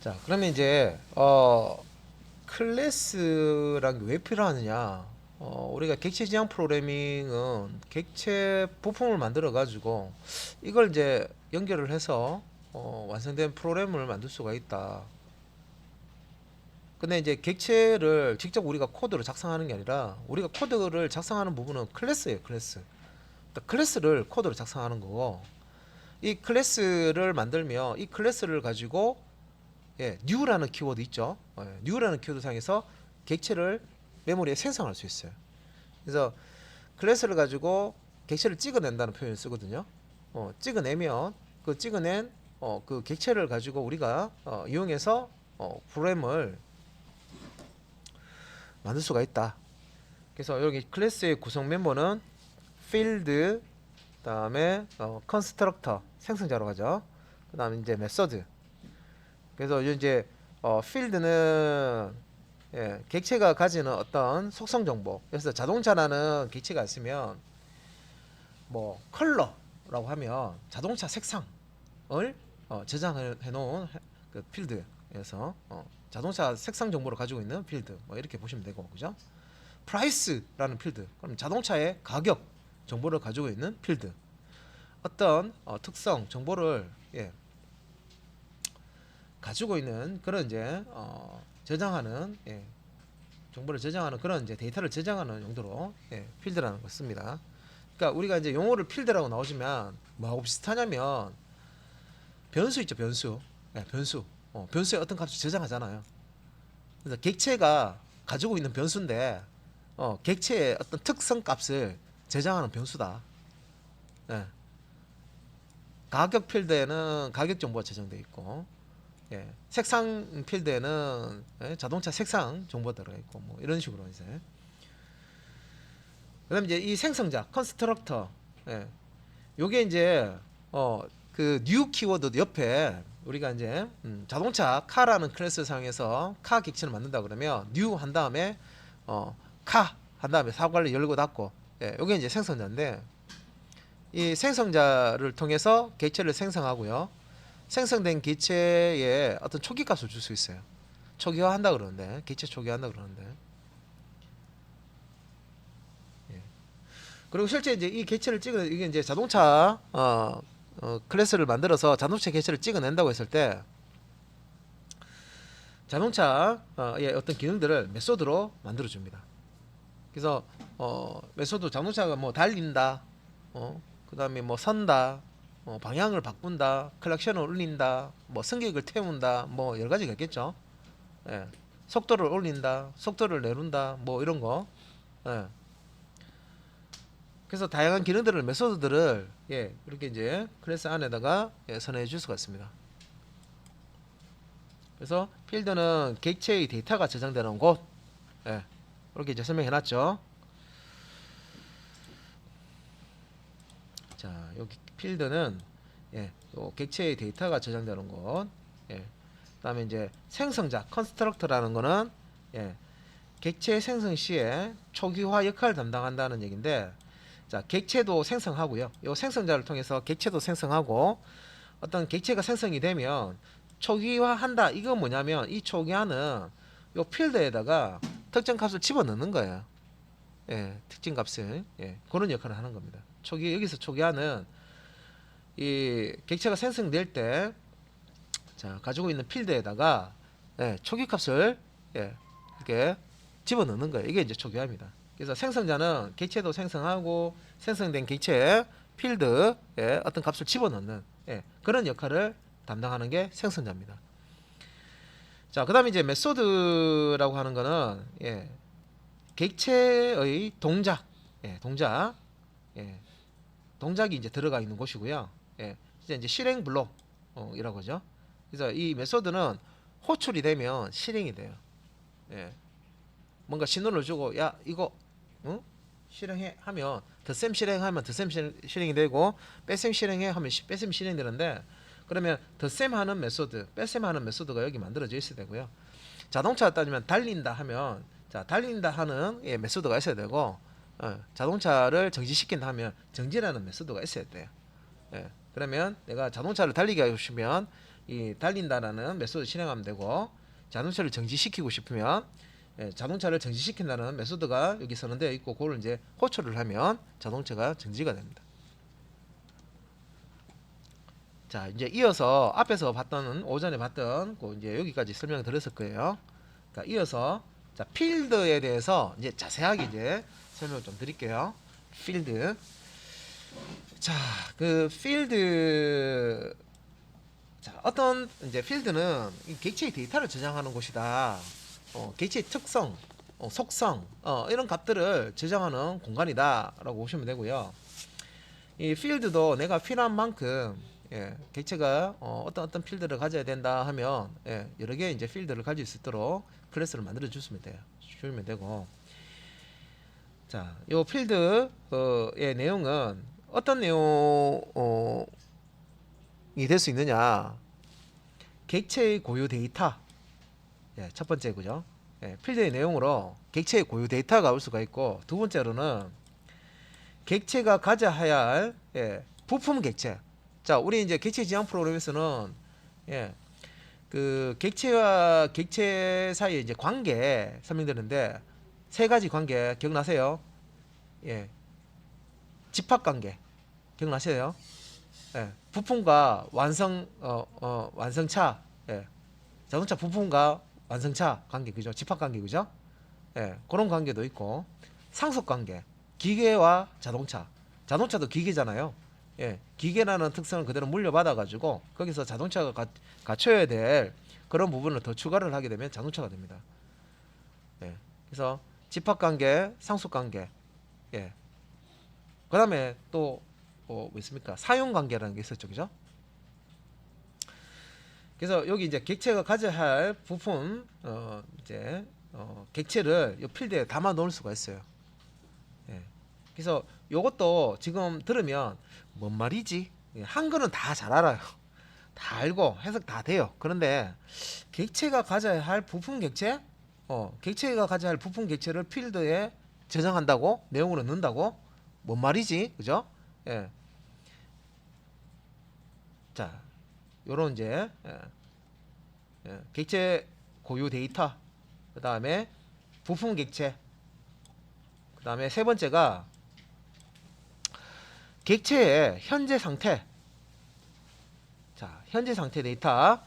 자, 그러면 이제 클래스란 게 왜 필요하느냐? 우리가 객체 지향 프로그래밍은 객체 부품을 만들어 가지고 이걸 이제 연결을 해서 완성된 프로그램을 만들 수가 있다. 근데 이제 객체를 직접 우리가 코드로 작성하는 게 아니라 우리가 코드를 작성하는 부분은 클래스예요, 클래스. 그러니까 클래스를 코드로 작성하는 거고 이 클래스를 만들면 이 클래스를 가지고 new라는 키워드 있죠. new라는 키워드 상에서 객체를 메모리에 생성할 수 있어요. 그래서 클래스를 가지고 객체를 찍어낸다는 표현을 쓰거든요. 찍어내면 그 찍어낸 그 객체를 가지고 우리가 이용해서 프로그램을 만들 수가 있다. 그래서 여기 클래스의 구성 멤버는 필드, 그다음에 컨스트럭터 생성자로 가죠. 그다음에 이제 메서드. 그래서 이제 필드는 객체가 가지는 어떤 속성 정보. 그래서 자동차라는 객체가 있으면 뭐 컬러라고 하면 자동차 색상을 저장해 놓은 그 필드에서 자동차 색상 정보를 가지고 있는 필드 뭐 이렇게 보시면 되고, 그죠? 프라이스라는 필드, 그럼 자동차의 가격 정보를 가지고 있는 필드. 어떤 특성 정보를 가지고 있는 그런 이제 저장하는 정보를 저장하는 그런 이제 데이터를 저장하는 용도로 필드라는 걸 씁니다. 그러니까 우리가 이제 용어를 필드라고 나오지만 뭐하고 비슷하냐면 변수 있죠, 변수. 변수. 변수에 어떤 값을 저장하잖아요. 그래서 객체가 가지고 있는 변수인데 객체의 어떤 특성 값을 저장하는 변수다. 예. 가격 필드에는 가격 정보가 저장되어 있고, 색상 필드에는 자동차 색상 정보가 들어 있고, 뭐 이런 식으로 이제. 그다음 이제 이 생성자 컨스트럭터, 요게 이제 그 new 키워드 옆에 우리가 이제 자동차 카라는 클래스 상에서 카 객체를 만든다 그러면 new 한 다음에 카 한 다음에 사과를 열고 닫고, 요게 이제 생성자인데 이 생성자를 통해서 객체를 생성하고요. 생성된 객체에 어떤 초기 값을 줄 수 있어요. 초기화한다 그러는데, 객체 초기화한다 그러는데. 예. 그리고 실제 이제 이 객체를 찍어 이게 이제 자동차 클래스를 만들어서 자동차 객체를 찍어낸다고 했을 때 자동차의 어떤 기능들을 메소드로 만들어 줍니다. 그래서 메소드 자동차가 뭐 달린다, 그다음에 뭐 선다, 방향을 바꾼다, 클락션을 울린다, 뭐 승객을 태운다, 뭐 여러 가지가 있겠죠. 예. 속도를 올린다, 속도를 내린다, 뭐 이런 거. 예. 그래서 다양한 기능들을 메소드들을 이렇게 이제 클래스 안에다가 선회해 줄 수가 있습니다. 그래서 필드는 객체의 데이터가 저장되는 곳, 이렇게 이제 설명해 놨죠. 자, 여기 필드는 요 객체의 데이터가 저장되는 곳. 그다음에 이제 생성자 컨스트럭터라는 거는 객체 생성 시에 초기화 역할을 담당한다는 얘기인데, 자, 객체도 생성하고요. 요 생성자를 통해서 객체도 생성하고 어떤 객체가 생성이 되면 초기화한다. 이건 뭐냐면 이 초기화는 요 필드에다가 특정 값을 집어넣는 거예요. 특징 값을 그런 역할을 하는 겁니다. 여기서 초기화는 이 객체가 생성될 때 자, 가지고 있는 필드에다가 초기 값을 이렇게 집어넣는 거예요. 이게 이제 초기화입니다. 그래서 생성자는 객체도 생성하고 생성된 객체에 필드에 어떤 값을 집어넣는 그런 역할을 담당하는 게 생성자입니다. 자, 그다음에 이제 메소드라고 하는 거는 객체의 동작, 동작, 동작이 이제 들어가 있는 곳이고요. 이제 실행 블록이라고 하죠. 그래서 이 메소드는 호출이 되면 실행이 돼요. 뭔가 신호를 주고 야 이거 실행해 하면 덧셈 실행하면 덧셈 실행이 되고 뺄셈 실행해 하면 뺄셈 실행이 되는데, 그러면 덧셈 하는 메소드, 뺄셈 하는 메소드가 여기 만들어져 있어야 되고요. 자동차 따지면 달린다 하면 자 달린다 하는 메소드가 있어야 되고, 자동차를 정지시킨다 하면 정지라는 메소드가 있어야 돼요. 그러면 내가 자동차를 달리게 하시면 이 달린다라는 메소드 실행하면 되고, 자동차를 정지시키고 싶으면 자동차를 정지시킨다는 메소드가 여기 선언되어 있고, 그걸 이제 호출을 하면 자동차가 정지가 됩니다. 자, 이제 이어서 앞에서 봤던, 오전에 봤던 이제 여기까지 설명을 드렸을 거예요. 그러니까 이어서 자, 필드에 대해서 이제 자세하게 이제 설명을 좀 드릴게요. 필드. 자, 그 필드, 자, 어떤 이제 필드는 이 객체의 데이터를 저장하는 곳이다. 객체의 특성, 속성, 이런 값들을 저장하는 공간이다라고 보시면 되고요. 이 필드도 내가 필요한 만큼 객체가 어떤 필드를 가져야 된다 하면 여러 개의 이제 필드를 가질 수 있도록 클래스를 만들어 주시면 돼요. 주면 되고, 자, 요 필드의 내용은 어떤 내용이 될 수 있느냐? 객체의 고유 데이터, 첫 번째 그죠? 필드의 내용으로 객체의 고유 데이터가 올 수가 있고, 두 번째로는 객체가 가져야 할 부품 객체. 자, 우리 이제 객체 지향 프로그램에서는 그 객체와 객체 사이에 이제 관계 설명드렸는데, 세 가지 관계 기억나세요? 집합 관계 기억나세요? 부품과 완성차, 자동차 부품과 완성차 관계, 그죠? 집합 관계, 그죠? 그런 관계도 있고, 상속 관계, 기계와 자동차. 자동차도 기계잖아요. 기계라는 특성을 그대로 물려받아 가지고 거기서 자동차가 갖춰야 될 그런 부분을 더 추가를 하게 되면 자동차가 됩니다. 그래서 집합 관계, 상속 관계. 그다음에 또 뭐 있습니까? 사용 관계라는 게 있었죠, 그죠? 그래서 여기 이제 객체가 가져야 할 부품, 이제 객체를 이 필드에 담아 놓을 수가 있어요. 그래서 요것도 지금 들으면 뭔 말이지? 한글은 다 잘 알아요. 다 알고 해석 다 돼요. 그런데 객체가 가져야 할 부품 객체, 객체가 가져야 할 부품 객체를 필드에 저장한다고, 내용으로 넣는다고, 뭔 말이지? 그죠? 자, 요런 이제 객체 고유 데이터, 그 다음에 부품 객체, 그 다음에 세 번째가 객체의 현재 상태. 자, 현재 상태 데이터.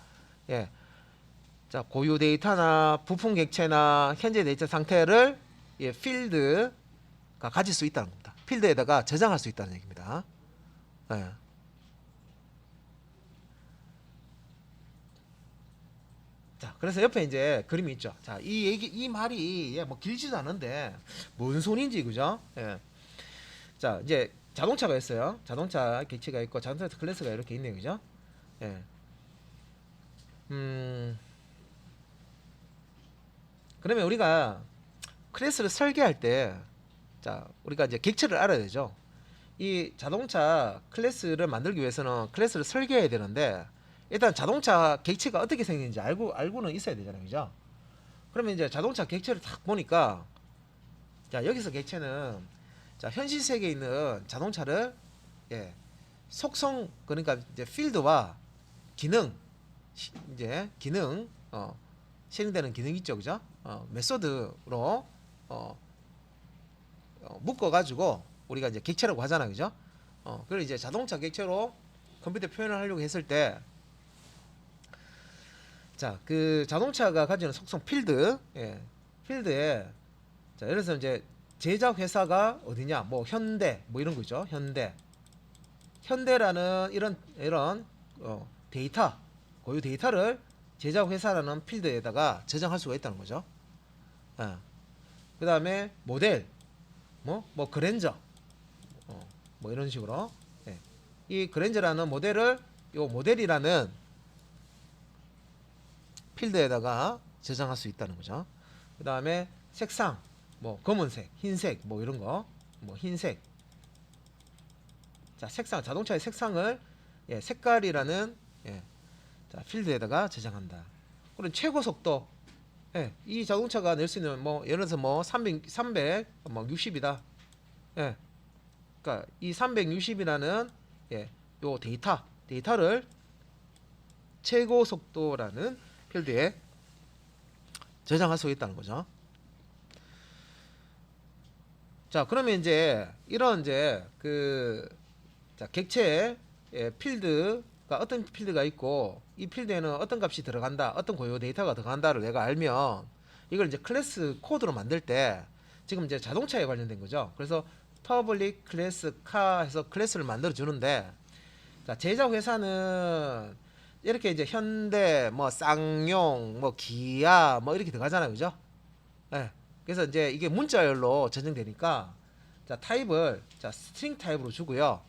자, 고유 데이터나 부품 객체나 현재 데이터 상태를 필드가 가질 수 있다는 겁니다. 필드에다가 저장할 수 있다는 얘기입니다. 자, 그래서 옆에 이제 그림이 있죠. 자, 이 말이 뭐 길지도 않은데 뭔 소린지, 그죠? 자, 이제 자동차가 있어요. 자동차 객체가 있고 자동차 클래스가 이렇게 있네요, 그죠? 그러면 우리가 클래스를 설계할 때, 자, 우리가 이제 객체를 알아야 되죠. 이 자동차 클래스를 만들기 위해서는 클래스를 설계해야 되는데, 일단 자동차 객체가 어떻게 생기는지 알고는 있어야 되잖아요, 그죠? 그러면 이제 자동차 객체를 딱 보니까, 자, 여기서 객체는, 자, 현실 세계에 있는 자동차를 속성, 그러니까 이제 필드와 기능, 이제 기능, 실행되는 기능 있죠, 그죠? 메소드로 묶어 가지고 우리가 이제 객체라고 하잖아, 그죠? 그걸 이제 자동차 객체로 컴퓨터 표현을 하려고 했을 때, 자, 그 자동차가 가지는 속성 필드, 필드에, 자, 예를 들어서 이제 제작 회사가 어디냐, 뭐 현대, 뭐 이런 거죠, 현대라는 이런 데이터, 고유 데이터를 제작 회사라는 필드에다가 저장할 수가 있다는 거죠. 그 다음에 모델, 뭐 그랜저, 뭐 이런 식으로 이 그랜저라는 모델을 요 모델이라는 필드에다가 저장할 수 있다는 거죠. 그 다음에 색상, 뭐 검은색, 흰색, 뭐 이런 거, 뭐 흰색. 자, 색상, 자동차의 색상을 색깔이라는 자, 필드에다가 저장한다. 그럼 최고 속도, 이 자동차가 낼 수 있는 뭐 예를 들어서 뭐 360이다. 그러니까 이 360이라는 요 데이터를 최고 속도라는 필드에 저장할 수 있다는 거죠. 자, 그러면 이제 이런 이제 자, 객체 필드가 어떤 필드가 있고 이 필드에는 어떤 값이 들어간다, 어떤 고유 데이터가 들어간다를 내가 알면 이걸 이제 클래스 코드로 만들 때 지금 이제 자동차에 관련된 거죠. 그래서 퍼블릭 클래스 카 해서 클래스를 만들어 주는데, 자, 제작 회사는 이렇게 이제 현대, 뭐 쌍용, 뭐 기아, 뭐 이렇게 들어가잖아요, 그죠? 예. 그래서 이제 이게 문자열로 저장되니까, 자, 타입을 자 스트링 타입으로 주고요.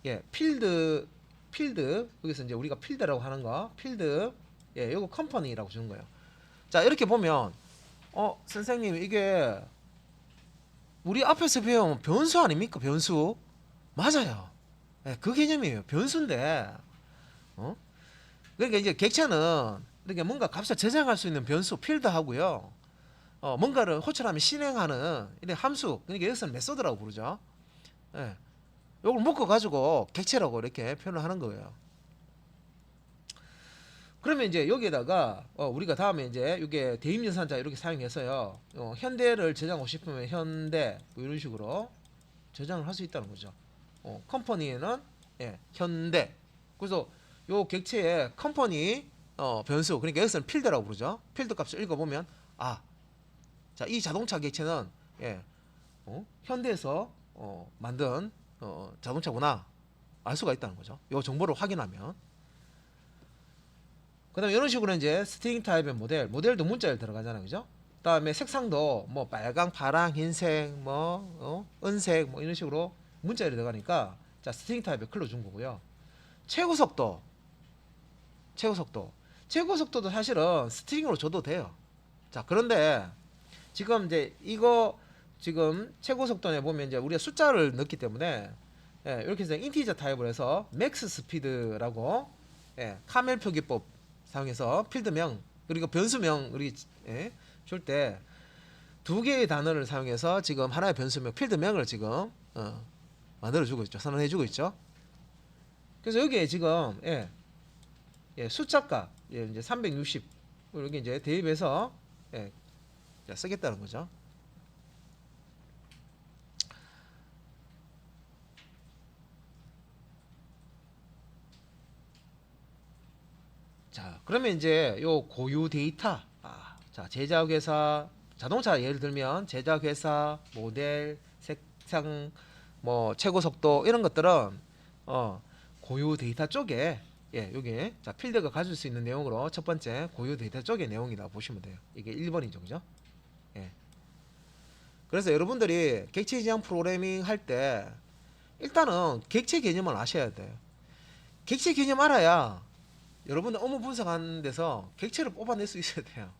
예, 필드 여기서 이제 우리가 필드라고 하는 거, 필드, 예, 요거 컴퍼니라고 주는 거예요. 자, 이렇게 보면 선생님 이게 우리 앞에서 배운 변수 아닙니까? 변수. 맞아요. 예, 그 개념이에요. 변수인데, 어? 그러니까 이제 객체는 이렇게 뭔가 값을 저장할 수 있는 변수 필드하고요. 뭔가를 호출하면 실행하는 이런 함수. 그러니까 여기서는 메소드라고 부르죠. 예. 요걸 묶어 가지고 객체라고 이렇게 표현을 하는 거예요. 그러면 이제 여기에다가 우리가 다음에 이제 이게 대입연산자 이렇게 사용해서요. 현대를 저장하고 싶으면 현대 뭐 이런 식으로 저장을 할 수 있다는 거죠. 컴퍼니에는 예, 현대. 그래서 요 객체의 컴퍼니 변수, 그러니까 여기서는 필드라고 부르죠. 필드 값을 읽어보면 자, 이 자동차 객체는 예, 현대에서 만든 자동차구나 알 수가 있다는 거죠. 요 정보를 확인하면. 그 다음에 이런 식으로 이제 스트링 타입의 모델도 문자에 들어가잖아요, 그죠? 그 다음에 색상도 뭐 빨강, 파랑, 흰색, 뭐 은색 뭐 이런 식으로 문자에 들어가니까, 자, 스트링 타입에 클로 준 거고요. 최고 속도도 사실은 스트링으로 줘도 돼요. 자, 그런데 지금 이제 이거 지금 최고 속도에 보면 이제 우리가 숫자를 넣기 때문에 예, 이렇게 해서 인티저 타입을 해서 맥스 스피드라고 예, 카멜 표기법 사용해서 필드명 그리고 변수명 우리 예, 줄 때 두 개의 단어를 사용해서 지금 하나의 변수명 필드명을 지금 만들어주고 있죠. 선언해주고 있죠. 그래서 여기에 지금 숫자값 이제 360 이렇게 이제 대입해서 쓰겠다는 거죠. 자, 그러면 이제 요 고유 데이터, 자, 제작회사 자동차 예를 들면 제작회사 모델 색상 뭐 최고 속도 이런 것들은 고유 데이터 쪽에 요게 자 필드가 가질 수 있는 내용으로 첫 번째 고유 데이터 쪽의 내용이다 보시면 돼요. 이게 1번이죠, 그죠? 예. 그래서 여러분들이 객체 지향 프로그래밍 할 때 일단은 객체 개념을 아셔야 돼요. 객체 개념 알아야 여러분들 업무 분석하는 데서 객체를 뽑아낼 수 있어야 돼요.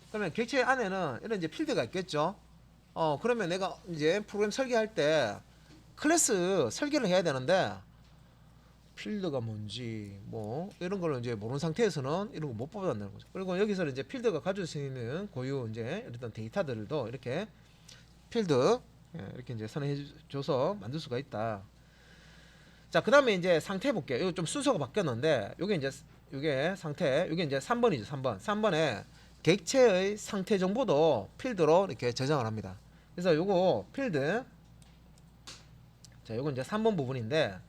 그러면 객체 안에는 이런 이제 필드가 있겠죠. 그러면 내가 이제 프로그램 설계할 때 클래스 설계를 해야 되는데 필드가 뭔지 뭐 이런 걸 이제 모르는 상태에서는 이런 거 못 뽑아낸다는 거죠. 그리고 여기서 이제 필드가 가질 수 있는 고유 이제 어떤 데이터들도 이렇게 필드 이렇게 이제 선언해 줘서 만들 수가 있다. 자, 그다음에 이제 상태 볼게요. 이거 좀 순서가 바뀌었는데 요게 상태, 요게 이제 3번이죠. 3번에 객체의 상태 정보도 필드로 이렇게 저장을 합니다. 그래서 요거 필드, 자, 요건 이제 3번 부분인데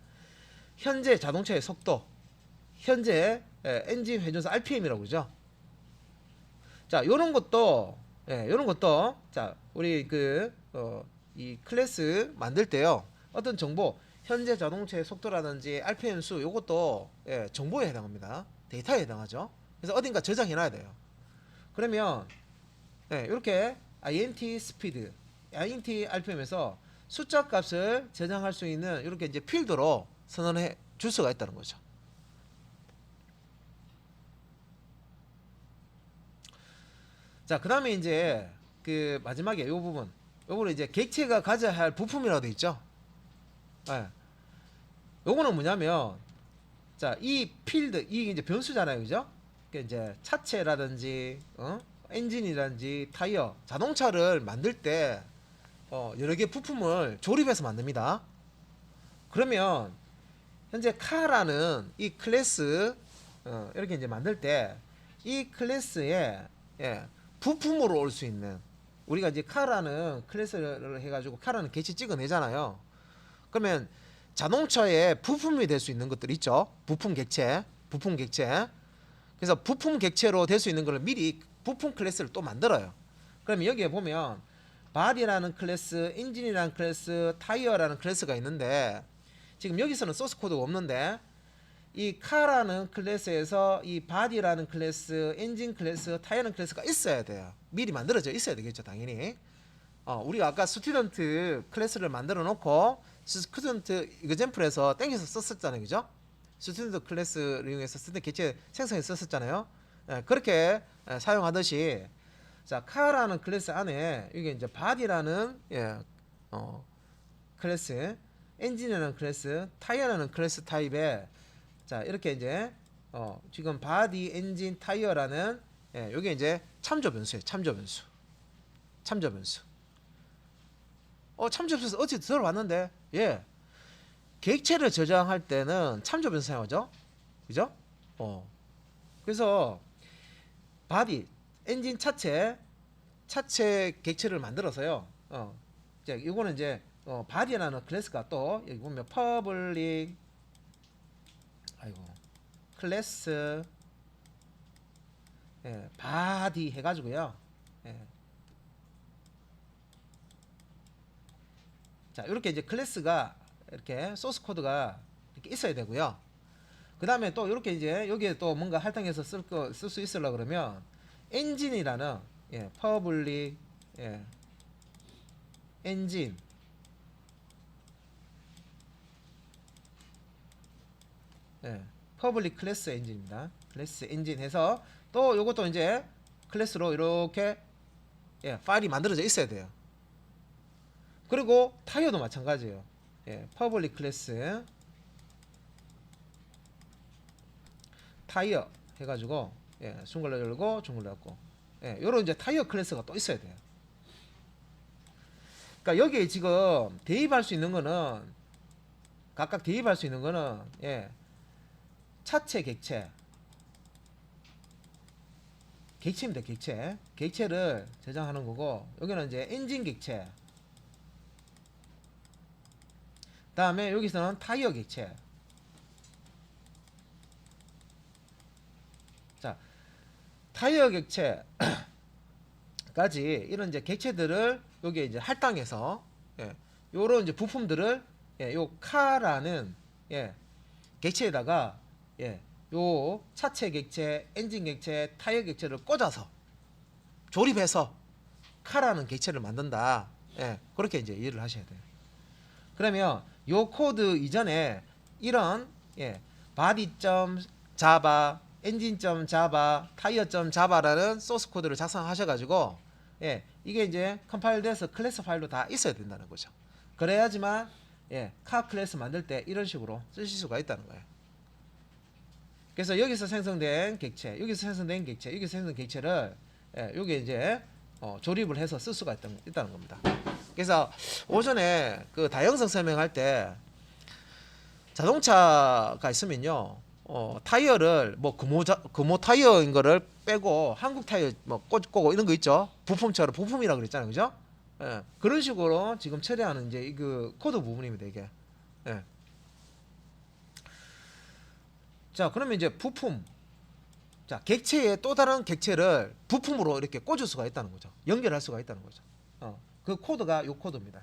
현재 자동차의 속도, 현재 엔진 회전수 RPM이라고 그러죠. 자, 요런 것도 자, 우리 이 클래스 만들 때요. 어떤 정보, 현재 자동차의 속도라든지 RPM 수 요것도 정보에 해당합니다. 데이터에 해당하죠. 그래서 어딘가 저장해 놔야 돼요. 그러면 이렇게 int 스피드, int RPM에서 숫자 값을 저장할 수 있는 이렇게 이제 필드로 선언해 줄 수가 있다는 거죠. 자, 그다음에 이제 그 마지막에 요 부분은 이제 객체가 가져야 할 부품이라고 돼 있죠. 요거는 뭐냐면, 자, 이 필드, 이게 이제 변수잖아요, 그죠? 이제 차체라든지, 엔진이라든지 타이어, 자동차를 만들 때 여러 개 부품을 조립해서 만듭니다. 그러면 현재 카라는 이 클래스 이렇게 이제 만들 때 이 클래스에 부품으로 올 수 있는 우리가 이제 카라는 클래스를 해가지고 카라는 객체 찍어내잖아요. 그러면 자동차의 부품이 될 수 있는 것들 있죠. 부품 객체. 그래서 부품 객체로 될 수 있는 걸 미리 부품 클래스를 또 만들어요. 그러면 여기에 보면 바디라는 클래스, 엔진이라는 클래스, 타이어라는 클래스가 있는데 지금 여기서는 소스 코드가 없는데 이 카라는 클래스에서 이 바디라는 클래스, 엔진 클래스, 타이어라는 클래스가 있어야 돼요. 미리 만들어져 있어야 되겠죠, 당연히. 우리가 아까 스튜던트 클래스를 만들어 놓고 스튜던트 이그젠플에서 땡겨서 썼었잖아요, 그죠? 스튜던트 클래스를 이용해서 스튜던트 객체 생성해서 썼었잖아요. 그렇게 사용하듯이 자 카라는 클래스 안에 이게 이제 바디라는 클래스, 엔진이라는 클래스, 타이어라는 클래스 타입에 자 이렇게 이제 지금 바디, 엔진, 타이어라는 이게 이제 참조 변수예요. 참조 변수. 참조 변수 어찌 들어봤는데 객체를 저장할 때는 참조 변수 사용하죠. 그죠? 그래서 바디, 엔진 차체 객체를 만들어서요. 이제 이거는 이제 바디라는 클래스가 또 여기 보면 퍼블릭 클래스 바디 해가지고요. 자 이렇게 이제 클래스가 이렇게 소스 코드가 이렇게 있어야 되고요. 그 다음에 또 이렇게 이제 여기에 또 뭔가 할당해서 쓸 수 있으려 그러면 엔진이라는 퍼블릭 엔진 퍼블릭 클래스 엔진입니다. 클래스 엔진 해서 또 요것도 이제 클래스로 이렇게 파일이 만들어져 있어야 돼요. 그리고 타이어도 마찬가지예요. 퍼블릭 클래스 타이어 해가지고 중글러 열고 중글러 닫고 요런 이제 타이어 클래스가 또 있어야 돼요. 그러니까 여기에 지금 대입할 수 있는 거는 각각 대입할 수 있는 거는 차체 객체입니다. 객체를 저장하는 거고 여기는 이제 엔진 객체 다음에 여기서는 타이어 객체 자 타이어 객체까지 이런 이제 객체들을 여기에 이제 할당해서 요런 이제 부품들을 요 카라는 객체에다가 요 차체 객체, 엔진 객체, 타이어 객체를 꽂아서 조립해서 카라는 객체를 만든다. 그렇게 이제 이해를 하셔야 돼요. 그러면 요 코드 이전에 이런 body.java, engine.java, tire.java라는 소스 코드를 작성하셔가지고 이게 이제 컴파일돼서 클래스 파일로 다 있어야 된다는 거죠. 그래야지만 카 클래스 만들 때 이런 식으로 쓰실 수가 있다는 거예요. 그래서 여기서 생성된 객체, 여기서 생성된 객체, 여기서 생성된 객체를 여기 이제 조립을 해서 쓸 수가 있다는 겁니다. 그래서 오전에 그 다형성 설명할 때 자동차가 있으면요, 타이어를 뭐 금호 타이어인 거를 빼고 한국 타이어 뭐 꽂고 이런 거 있죠. 부품처럼 부품이라고 그랬잖아요, 그죠? 그런 식으로 지금 처리하는 이제 그 코드 부분입니다, 이게. 자, 그러면 이제 부품. 자, 객체에 또 다른 객체를 부품으로 이렇게 꽂을 수가 있다는 거죠. 연결할 수가 있다는 거죠. 그 코드가 요 코드입니다.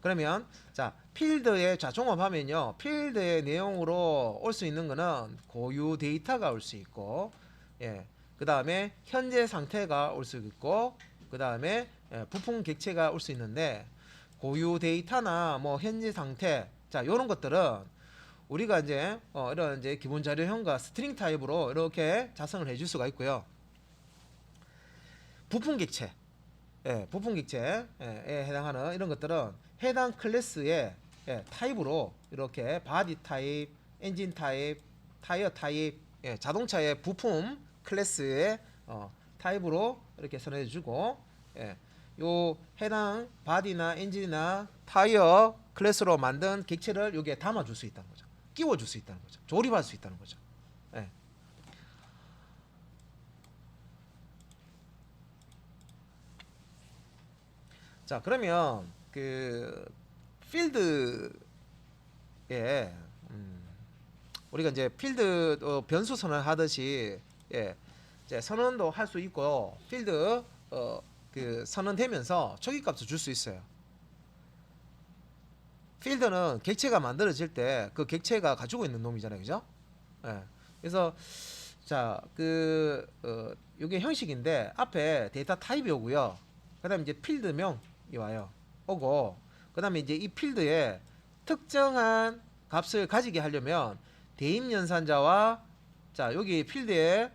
그러면 자, 필드에 자 종합하면요. 필드의 내용으로 올 수 있는 거는 고유 데이터가 올 수 있고 그 다음에 현재 상태가 올 수 있고 그 다음에 부품 객체가 올 수 있는데 고유 데이터나 뭐 현재 상태 자 요런 것들은 우리가 이제 이런 이제 기본 자료형과 스트링 타입으로 이렇게 작성을 해줄 수가 있고요. 부품 객체, 부품 객체에 해당하는 이런 것들은 해당 클래스의 타입으로 이렇게 바디 타입, 엔진 타입, 타이어 타입, 자동차의 부품 클래스의 타입으로 이렇게 선해주고, 요 해당 바디나 엔진이나 타이어 클래스로 만든 객체를 여기에 담아줄 수 있다는 거죠. 끼워줄 수 있다는 거죠. 조립할 수 있다는 거죠. 예. 자, 그러면 그 필드에 우리가 이제 필드 변수 선언하듯이 예, 이제 선언도 할 수 있고 필드 그 선언되면서 초기값을 줄 수 있어요. 필드는 객체가 만들어질 때 그 객체가 가지고 있는 놈이잖아요, 그죠? 예. 그래서 자, 이게 형식인데 앞에 데이터 타입이 오고요. 그다음에 이제 필드명이 와요. 오고 그다음에 이제 이 필드에 특정한 값을 가지게 하려면 대입 연산자와 자, 여기 필드에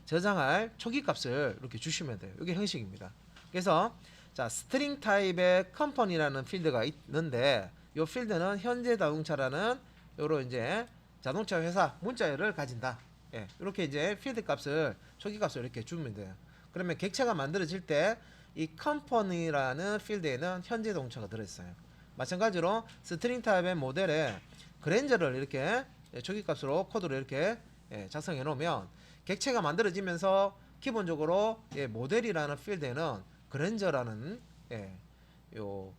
저장할 초기 값을 이렇게 주시면 돼요. 이게 형식입니다. 그래서 자, 스트링 타입의 컴퍼니라는 필드가 있는데 이 필드는 현재 자동차라는 요런 이제 자동차 회사 문자열을 가진다. 예, 이렇게 이제 필드 값을 초기 값을 이렇게 주면 돼요. 그러면 객체가 만들어질 때 이 컴퍼니라는 필드에는 현재 자동차가 들어있어요. 마찬가지로 스트링 타입의 모델에 그랜저를 이렇게 초기 값으로 코드로 이렇게 작성해 놓으면 객체가 만들어지면서 기본적으로 모델이라는 필드에는 그랜저라는 요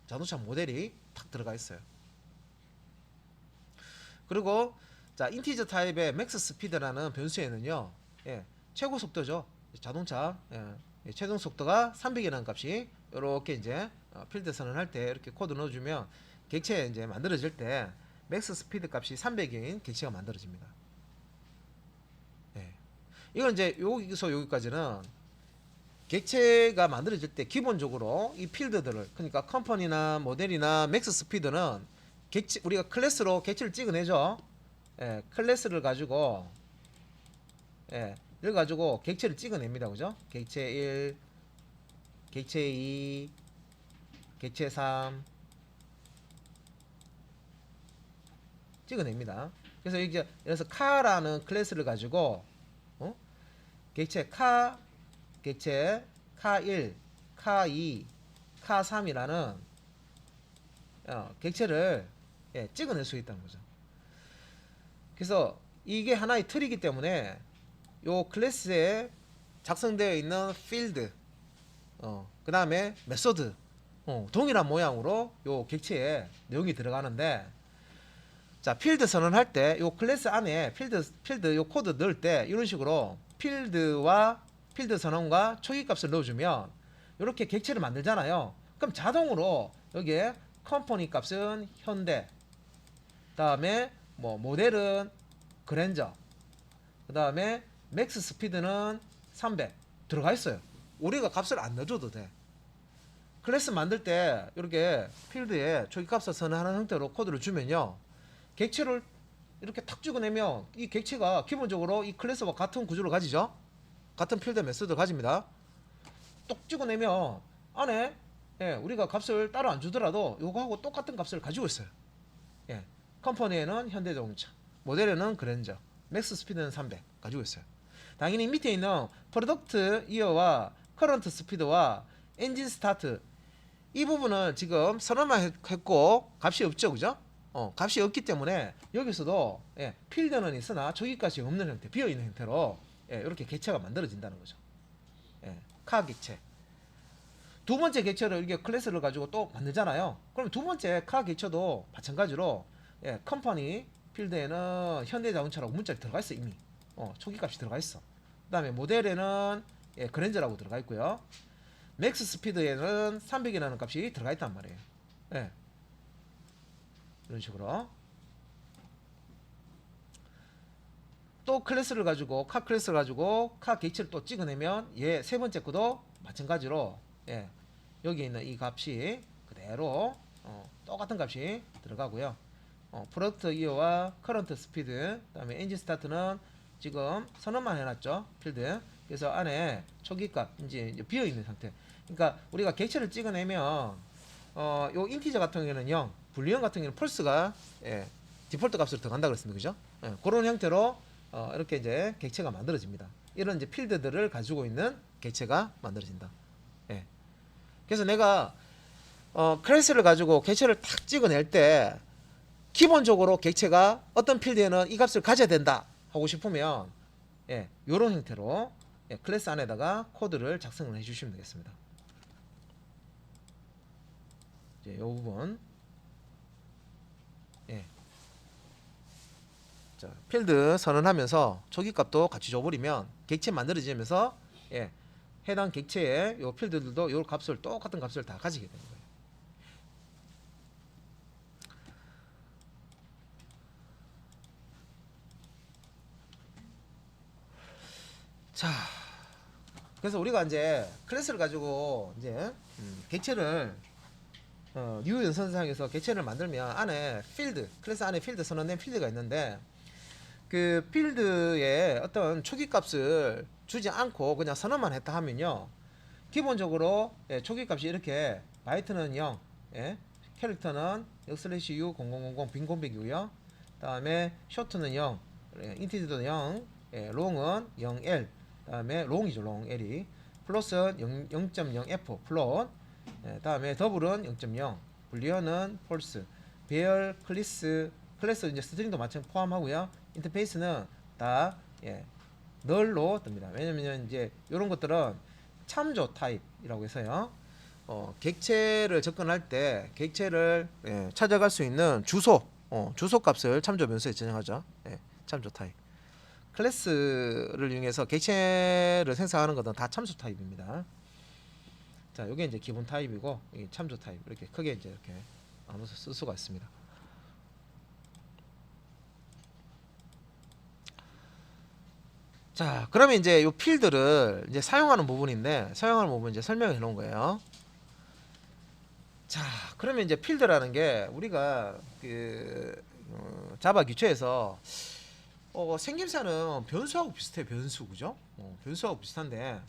자동차 모델이 탁 들어가 있어요. 그리고 자, 인티저 타입의 맥스 스피드라는 변수에는요, 최고 속도죠. 자동차 최종 속도가 300이라는 값이 이렇게 이제 필드 선언할 때 이렇게 코드 넣어주면 객체 이제 만들어질 때 맥스 스피드 값이 300인 객체가 만들어집니다. 이건 이제 여기서 여기까지는 객체가 만들어질 때 기본적으로 이 필드들을 그러니까 컴퍼니나 모델이나 맥스 스피드는 객체 우리가 클래스로 객체를 찍어내죠. 클래스를 가지고 이걸 가지고 객체를 찍어냅니다. 그죠? 객체 1, 객체 2, 객체 3 찍어냅니다. 그래서 이제 그래서 카라는 클래스를 가지고 객체 객체 카1, 카2, 카3이라는 객체를 찍어낼 수 있다는 거죠. 그래서 이게 하나의 틀이기 때문에 요 클래스에 작성되어 있는 필드 그 다음에 메소드 동일한 모양으로 요 객체에 내용이 들어가는데 자, 필드 선언할 때 요 클래스 안에 필드 요 코드 넣을 때 이런 식으로 필드와 필드 선언과 초기 값을 넣어주면 이렇게 객체를 만들잖아요. 그럼 자동으로 여기에 컴퍼니 값은 현대, 다음에 뭐 모델은 그랜저, 그 다음에 맥스 스피드는 300 들어가 있어요. 우리가 값을 안 넣어줘도 돼. 클래스 만들 때 이렇게 필드에 초기 값을 선언하는 형태로 코드를 주면요, 객체를 이렇게 탁 찍어내면 이 객체가 기본적으로 이 클래스와 같은 구조를 가지죠. 같은 필드 메소드를 가집니다. 똑 찍어내면 안에 우리가 값을 따로 안 주더라도 요거하고 똑같은 값을 가지고 있어요. 컴퍼니에는 현대자동차, 모델에는 그랜저, 맥스 스피드는 300 가지고 있어요. 당연히 밑에 있는 프로덕트 이어와 커런트 스피드와 엔진 스타트 이 부분은 지금 선언만 했고 값이 없죠, 그죠? 값이 없기 때문에 여기서도 필드는 있으나 초기값이 없는 형태, 비어 있는 형태로 이렇게 객체가 만들어진다는 거죠. 카 객체. 두 번째 객체를 이렇게 클래스를 가지고 또 만들잖아요. 그럼 두 번째 카 객체도 마찬가지로 컴퍼니 필드에는 현대자동차라고 문자가 들어가 있어 이미. 초기값이 들어가 있어. 그다음에 모델에는 그랜저라고 들어가 있고요. 맥스 스피드에는 300이라는 값이 들어가 있단 말이에요. 이런 식으로 또 클래스를 가지고 카 클래스를 가지고 카 객체를 또 찍어내면 얘 세 번째 것도 마찬가지로 여기 있는 이 값이 그대로 똑같은 값이 들어가고요. 프로덕트 이어와 커런트 스피드, 그다음에 엔진 스타트는 지금 선언만 해놨죠, 필드. 그래서 안에 초기값 이제 비어 있는 상태. 그러니까 우리가 객체를 찍어내면 요 인티저 같은 경우는 0, 불리언 같은 경우는 펄스가 디폴트 값으로 들어간다 그랬습니다, 그죠? 그런 형태로 이렇게 이제 객체가 만들어집니다. 이런 이제 필드들을 가지고 있는 객체가 만들어진다. 그래서 내가 클래스를 가지고 객체를 탁 찍어낼 때 기본적으로 객체가 어떤 필드에는 이 값을 가져야 된다 하고 싶으면 예, 이런 형태로 예, 클래스 안에다가 코드를 작성을 해주시면 되겠습니다. 이제 이 부분 예. 자, 필드 선언하면서 초기값도 같이 줘버리면 객체 만들어지면서 예, 해당 객체의 요 필드들도 요 값을 똑같은 값을 다 가지게 되는 거예요. 자, 그래서 우리가 이제 클래스를 가지고 이제 객체를 뉴 연산상에서 객체를 만들면 안에 필드, 클래스 안에 필드 선언된 필드가 있는데 그 필드에 어떤 초기 값을 주지 않고 그냥 선언만 했다 하면요. 기본적으로 예, 초기 값이 이렇게 바이트는 0, 예, 캐릭터는 역/u 0000 빈공백이고요. 다음에 쇼트는 0, 예, 인티저는 0, 예, 롱은 0l, 다음에 롱이죠, 롱 l이 플러스 0.0f 플롯, 예, 다음에 더블은 0.0, 불리언은 폴스, 배열 클래스 이제 스트링도 마찬 포함하고요. 인터페이스는 다 예, 널로 뜹니다. 왜냐면 이제 이런 것들은 참조 타입이라고 해서요. 객체를 접근할 때 객체를 예, 찾아갈 수 있는 주소, 주소 값을 참조 변수에 저장하죠. 예, 참조 타입. 클래스를 이용해서 객체를 생성하는 것은 다 참조 타입입니다. 자, 이게 이제 기본 타입이고 이 참조 타입 이렇게 크게 이제 이렇게 나눠서 쓸 수가 있습니다. 자, 그러면 이제 이 필드를 이제 사용하는 부분인데 사용하는 부분 이제 설명해 놓은 거예요. 자, 그러면 이제 필드라는 게 우리가 그 자바 기초에서 생김새는 변수하고 비슷해. 변수 그죠? 변수하고 비슷한데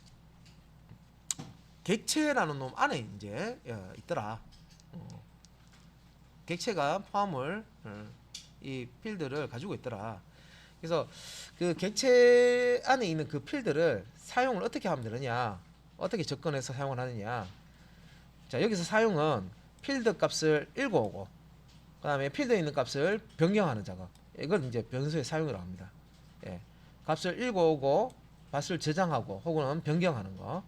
객체라는 놈 안에 이제 있더라. 객체가 포함을 이 필드를 가지고 있더라. 그래서 그 객체 안에 있는 그 필드를 사용을 어떻게 하면 되느냐, 어떻게 접근해서 사용을 하느냐. 자, 여기서 사용은 필드 값을 읽어오고 그 다음에 필드에 있는 값을 변경하는 작업, 이걸 이제 변수의 사용이라고 합니다. 예, 값을 읽어오고 값을 저장하고 혹은 변경하는 거,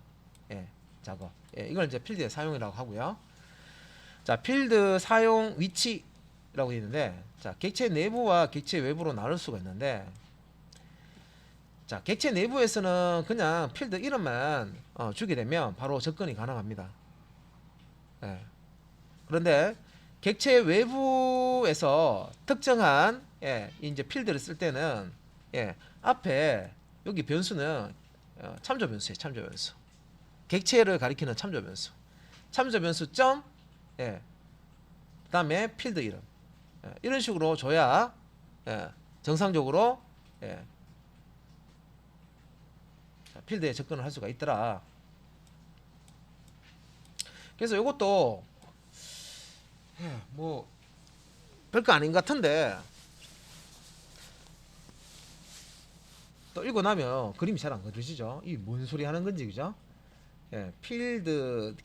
예, 작업, 예, 이걸 이제 필드의 사용이라고 하고요. 자, 필드 사용 위치라고 있는데, 자, 객체 내부와 객체 외부로 나눌 수가 있는데, 자, 객체 내부에서는 그냥 필드 이름만 주게 되면 바로 접근이 가능합니다. 예. 그런데 객체 외부에서 특정한 예, 이제 필드를 쓸 때는 예, 앞에 여기 변수는 참조 변수예요. 참조 변수. 객체를 가리키는 참조 변수. 참조 변수 점 예, 그다음에 필드 이름. 예, 이런 식으로 줘야 예, 정상적으로 예, 필드에 접근을 할 수가 있더라. 그래서 이것도 뭐 별거 아닌 것 같은데 또 읽고 나면 그림이 잘 안 그려지죠. 이 뭔 소리 하는 건지 그죠? 예, 필드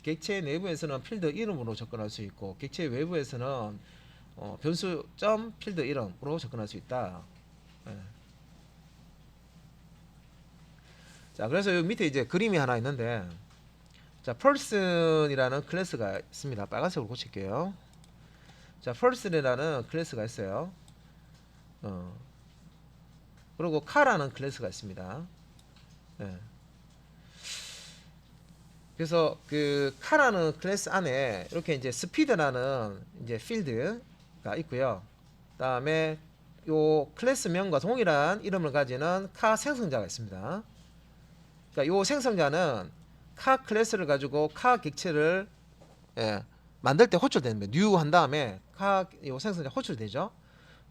객체 내부에서는 필드 이름으로 접근할 수 있고 객체 외부에서는 변수 점 필드 이름으로 접근할 수 있다. 예. 자, 그래서 여기 밑에 이제 그림이 하나 있는데, 자, person이라는 클래스가 있습니다. 빨간색으로 고칠게요. 자, person이라는 클래스가 있어요. 그리고 car라는 클래스가 있습니다. 예. 그래서 그 car라는 클래스 안에 이렇게 이제 speed라는 이제 필드가 있고요. 그다음에 요 클래스명과 동일한 이름을 가지는 car 생성자가 있습니다. 그러니까 요 생성자는 car 클래스를 가지고 car 객체를 예, 만들 때 호출되는 거예요. new 한 다음에 car 요 생성자 호출되죠.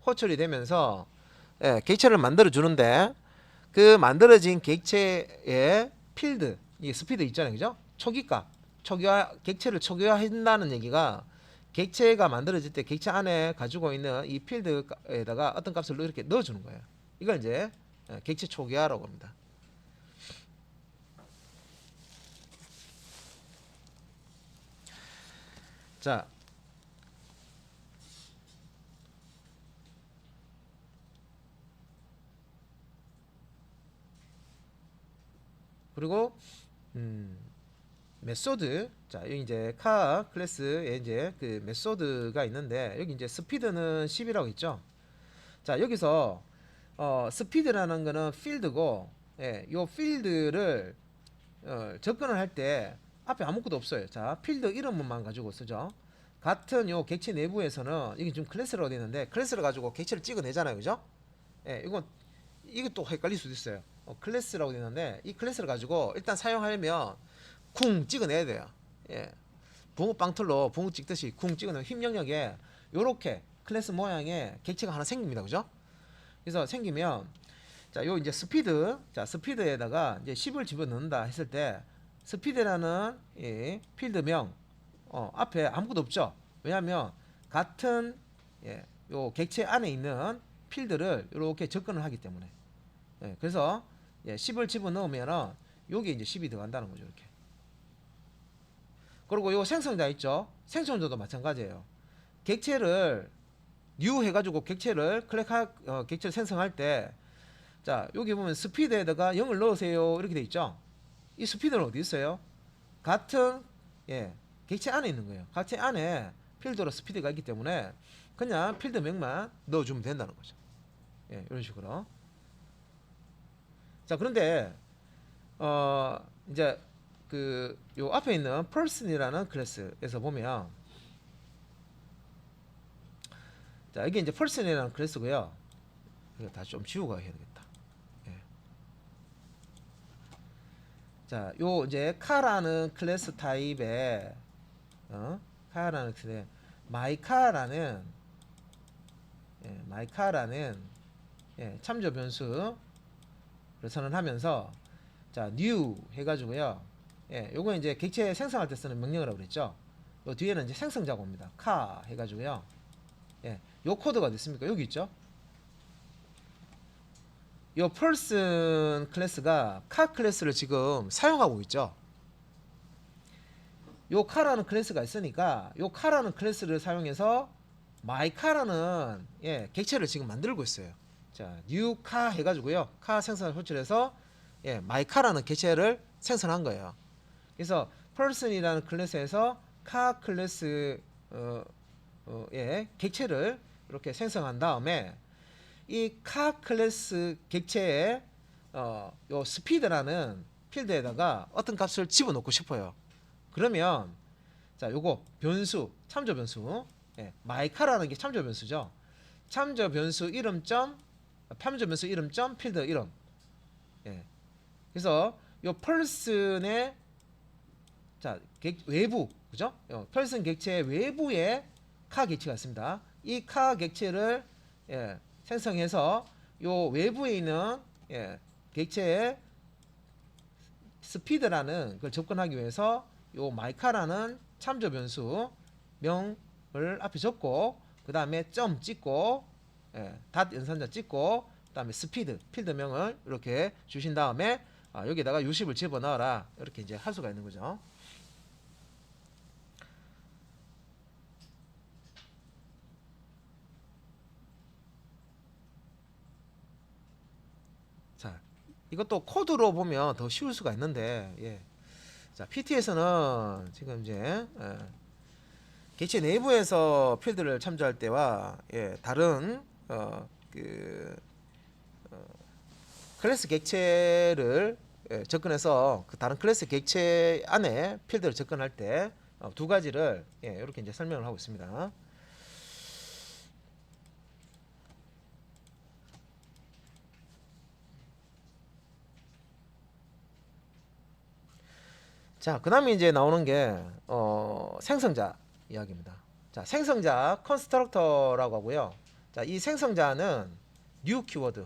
호출이 되면서 예, 객체를 만들어 주는데 그 만들어진 객체의 필드, 이 스피드 있잖아요, 그죠? 초기값, 초기화 객체를 초기화한다는 얘기가 객체가 만들어질 때 객체 안에 가지고 있는 이 필드에다가 어떤 값을 이렇게 넣어주는 거예요. 이걸 이제 객체 초기화라고 합니다. 자, 그리고 메소드. 자, 여기 이제 카 클래스에 이제 그 메소드가 있는데 여기 이제 스피드는 10이라고 있죠. 자, 여기서 스피드라는 거는 필드고, 예, 요 필드를 접근을 할 때 앞에 아무것도 없어요. 자, 필드 이름만 가지고 쓰죠. 같은 요 객체 내부에서는 이게 지금 클래스라고 되어 있는데 클래스를 가지고 객체를 찍어내잖아요, 그죠? 예, 이게 또 헷갈릴 수도 있어요. 클래스라고 되어 있는데 이 클래스를 가지고 일단 사용하려면 쿵 찍어내야 돼요. 예, 붕어 빵틀로 붕어 찍듯이 쿵 찍어내면 힘 영역에 요렇게 클래스 모양의 객체가 하나 생깁니다, 그죠? 그래서 생기면 자, 요 이제 스피드, 자, 스피드에다가 이제 10을 집어넣는다 했을 때 스피드라는 이 필드명 앞에 아무것도 없죠. 왜냐하면 같은 요 객체 안에 있는 필드를 이렇게 접근을 하기 때문에. 예, 그래서 10을 집어넣으면은 요게 이제 10이 들어간다는 거죠, 이렇게. 그리고 요 생성자 있죠. 생성자도 마찬가지예요. 객체를 new 해가지고 객체를 객체를 생성할 때, 자, 여기 보면 스피드에다가 0을 넣으세요 이렇게 돼 있죠. 이 스피드는 어디 있어요? 같은 객체 안에 있는 거예요. 객체 안에 필드로 스피드가 있기 때문에 그냥 필드명만 넣어주면 된다는 거죠. 예, 이런 식으로. 자, 그런데 이제 그 요 앞에 있는 person이라는 클래스에서 보면, 자, 이게 이제 person이라는 클래스고요. 이거 다시 좀 지우고 해야 되겠다. 예. 자, 요 이제 카라는 클래스 타입의 카라는 클래스 마이카라는 마이카라는 참조 변수를 선언하면서, 자, new 해가지고요. 요거 이제 객체 생성할 때 쓰는 명령이라고 그랬죠. 요 뒤에는 이제 생성자가 옵니다. 카 해가지고요. 요 코드가 어디 있습니까? 여기 있죠. 요 person 클래스가 카 클래스를 지금 사용하고 있죠. 요 카라는 클래스가 있으니까 요 카라는 클래스를 사용해서 마이카라는 객체를 지금 만들고 있어요. 자, new 카 해가지고요. 카 생성을 호출해서 마이카라는 객체를 생성한 거예요. 그래서 person이라는 클래스에서 카 클래스 객체를 이렇게 생성한 다음에 이 카 클래스 객체에 요 스피드라는 필드에다가 어떤 값을 집어넣고 싶어요. 그러면 자, 요거 변수, 참조 변수, 마이카라는 게 참조 변수죠. 참조 변수 이름 점 필드 이름. 그래서 요 person의 자, 외부, 그죠? person 객체 외부에 카 객체가 있습니다. 이 카 객체를 생성해서 요 외부에 있는 객체의 스피드라는 걸 접근하기 위해서 요 마이카라는 참조 변수 명을 앞에 적고 그 다음에 점 찍고 닷 연산자 찍고 그 다음에 스피드 필드명을 이렇게 주신 다음에 여기다가 60을 집어넣어라 이렇게 이제 할 수가 있는 거죠. 자, 이것도 코드로 보면 더 쉬울 수가 있는데, 자, PT에서는 지금 이제 객체 내부에서 필드를 참조할 때와 다른 클래스 객체를 접근해서 그 다른 클래스 객체 안에 필드를 접근할 때 두 가지를 이렇게 이제 설명을 하고 있습니다. 자, 그 다음에 이제 나오는 게 생성자 이야기입니다. 자, 생성자 컨스트럭터라고 하고요. 자, 이 생성자는 new 키워드,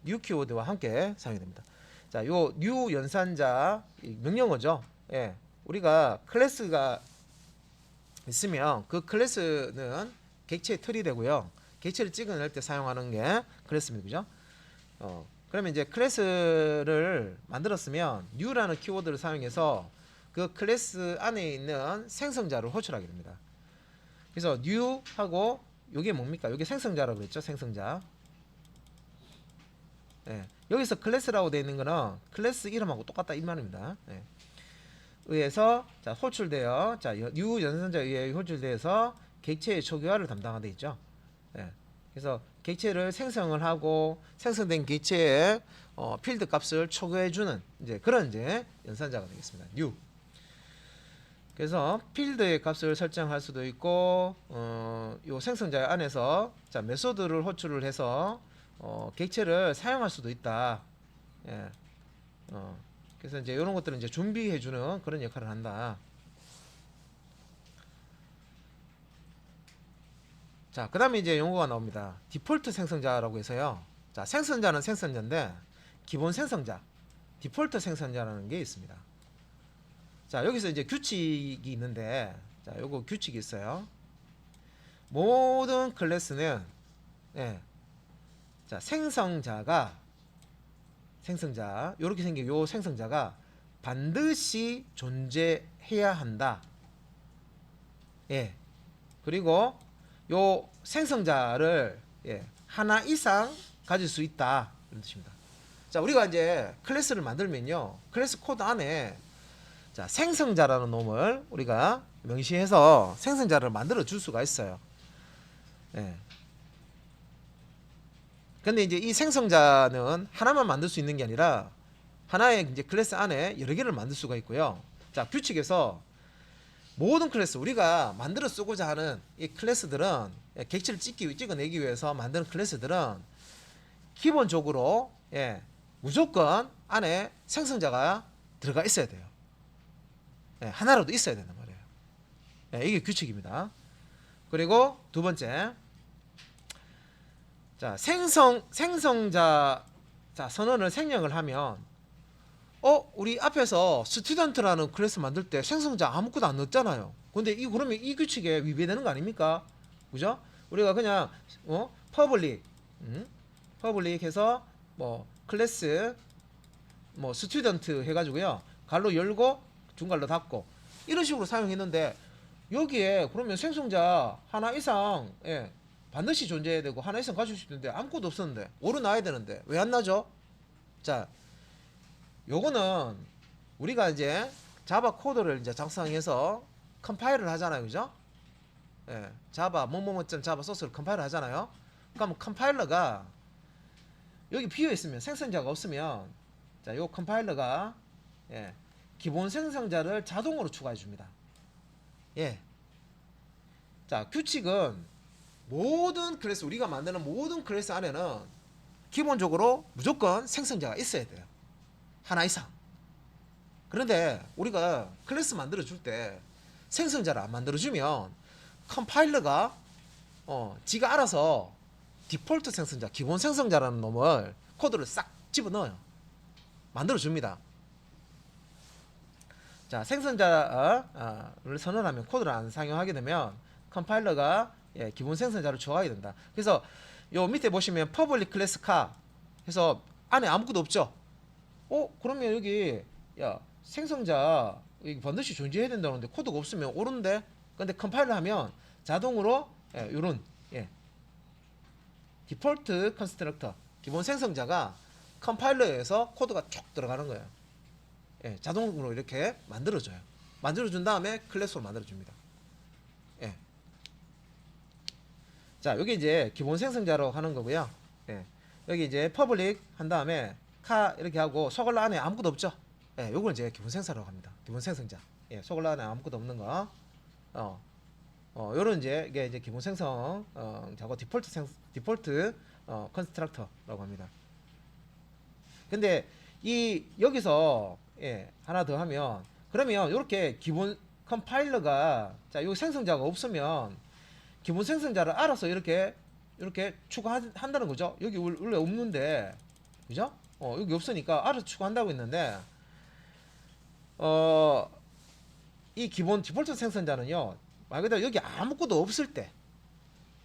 new 키워드와 함께 사용이 됩니다. 자, 요 new 연산자 명령어죠. 우리가 클래스가 있으면 그 클래스는 객체의 틀이 되고요. 객체를 찍어낼 때 사용하는 게 클래스입니다. 그죠? 그러면 이제 클래스를 만들었으면 new라는 키워드를 사용해서 그 클래스 안에 있는 생성자를 호출하게 됩니다. 그래서 new 하고 요게 뭡니까? 요게 생성자라고 그랬죠. 생성자. 여기서 클래스라고 되어 있는 거는 클래스 이름하고 똑같다 이 말입니다. 예. 의해서 자 호출되어 자 유 연산자에 의해 호출되어서 객체의 초기화를 담당하게 있죠. 예. 그래서 객체를 생성을 하고 생성된 객체의 필드 값을 초기화해 주는 이제 그런 이제 연산자가 되겠습니다. new. 그래서 필드의 값을 설정할 수도 있고 요 생성자 안에서 자 메소드를 호출을 해서 객체를 사용할 수도 있다. 예. 그래서 이제 이런 것들은 이제 준비해 주는 그런 역할을 한다. 자, 그다음에 이제 용어가 나옵니다. 디폴트 생성자라고 해서요. 자, 생성자는 생성자인데 기본 생성자, 디폴트 생성자라는 게 있습니다. 자, 여기서 이제 규칙이 있는데 자, 요거 규칙이 있어요. 모든 클래스는 예. 자, 생성자 요렇게 생긴 요 생성자가 반드시 존재해야 한다. 예. 그리고 요 생성자를 예, 하나 이상 가질 수 있다 이런 뜻입니다. 자, 우리가 이제 클래스를 만들면요, 클래스 코드 안에 자 생성자라는 놈을 우리가 명시해서 생성자를 만들어 줄 수가 있어요. 예. 근데 이제 이 생성자는 하나만 만들 수 있는 게 아니라 하나의 이제 클래스 안에 여러 개를 만들 수가 있고요. 자, 규칙에서 모든 클래스 우리가 만들어 쓰고자 하는 이 클래스들은 객체를 찍어내기 위해서 만드는 클래스들은 기본적으로 예, 무조건 안에 생성자가 들어가 있어야 돼요. 예, 하나라도 있어야 된단 말이에요. 예, 이게 규칙입니다. 그리고 두 번째, 자 생성자 자 선언을 생략을 하면 우리 앞에서 스튜던트라는 클래스 만들 때 생성자 아무것도 안 넣었잖아요. 근데 이 그러면 이 규칙에 위배되는 거 아닙니까? 그죠? 우리가 그냥 퍼블릭 해서 뭐 클래스 뭐 스튜던트 해가지고요 갈로 열고 중갈로 닫고 이런 식으로 사용했는데 여기에 그러면 생성자 하나 이상 예, 반드시 존재해야 되고 하나 이상 가질 수 있는데 아무것도 없었는데 오류 나야 되는데 왜 안 나죠? 자, 요거는 우리가 이제 자바 코드를 이제 작성해서 컴파일을 하잖아요, 그죠? 예, 자바 자바 소스를 컴파일을 하잖아요. 그럼 컴파일러가 여기 비어 있으면 생성자가 없으면 자, 요 컴파일러가 예, 기본 생성자를 자동으로 추가해 줍니다. 예. 자, 규칙은 모든 클래스 우리가 만드는 모든 클래스 안에는 기본적으로 무조건 생성자가 있어야 돼요. 하나 이상. 그런데 우리가 클래스 만들어 줄 때 생성자를 안 만들어 주면 컴파일러가 지가 알아서 디폴트 생성자, 기본 생성자라는 놈을 코드를 싹 집어넣어요. 만들어 줍니다. 자, 생성자를 선언하면 코드를 안 사용하게 되면 컴파일러가 예, 기본 생성자를 추가하게 된다. 그래서 요 밑에 보시면 퍼블릭 클래스 카 해서 안에 아무것도 없죠. 그러면 여기 야 생성자 여기 반드시 존재해야 된다는데 코드가 없으면 옳은데 근데 컴파일러 하면 자동으로 요런 디폴트 컨스트럭터 기본 생성자가 컴파일러에서 코드가 쭉 들어가는 거예요. 예, 자동으로 이렇게 만들어줘요. 만들어준 다음에 클래스로 만들어줍니다. 예. 자, 여기 이제 기본 생성자로 하는 거고요. 예. 여기 이제 퍼블릭 한 다음에 카 이렇게 하고 소글러 안에 아무것도 없죠. 예, 요걸 이제 기본 생성자라고 합니다. 기본 생성자. 예, 소글러 안에 아무것도 없는 거. 요런 이게 이제 기본 생성 자고 디폴트 컨스트럭터라고 합니다. 근데 이 여기서 하나 더 하면 그러면 이렇게 기본 컴파일러가 자, 요 생성자가 없으면 기본 생성자를 알아서 이렇게 추가한다는 거죠. 여기 원래 없는데 그죠? 여기 없으니까 알아서 추가한다고 했는데 이 기본 디폴트 생성자는요 말 그대로 여기 아무것도 없을 때